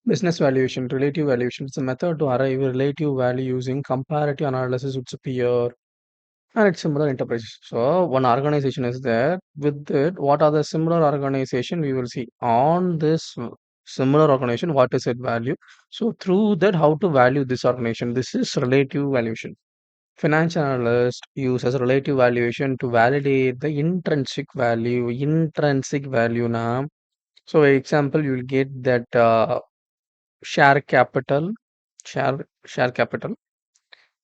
Business valuation, relative valuation. It's a method to arrive at relative value using comparative analysis with superior and its similar enterprises. So one organization is there. With it, what are the similar organization we will see on this similar organization? What is its value? So through that, how to value this organization? This is relative valuation. Financial analyst uses relative valuation to validate the intrinsic value. Intrinsic value now. So example, you will get that share capital, share capital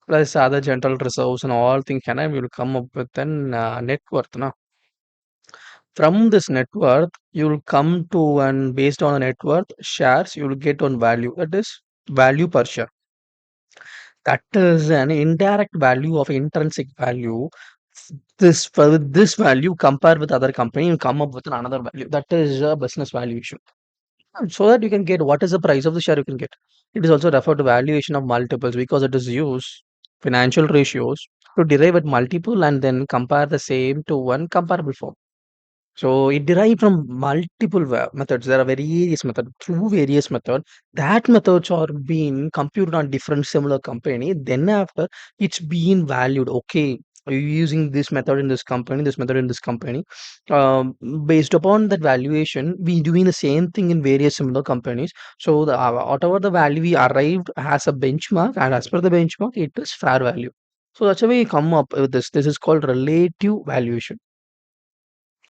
plus other general reserves and all things, and I will come up with an net worth. Now, from this net worth, you will come to, and based on the net worth shares, you will get one value. That is value per share. That is an indirect value of intrinsic value. This for this value compare with other company, you come up with another value. That is a business valuation. So that you can get what is the price of the share you can get. It is also referred to valuation of multiples because it is used financial ratios to derive at multiple and then compare the same to one comparable form. So it derived from multiple methods. There are various methods. Through various methods, that methods are being computed on different similar company. Then after it's being valued. Okay, are you using this method in this company, this method in this company? Um, Based upon that valuation, we doing the same thing in various similar companies. So the whatever the value we arrived as a benchmark, and as per the benchmark, it is fair value. So that's why we come up with this. This is called relative valuation.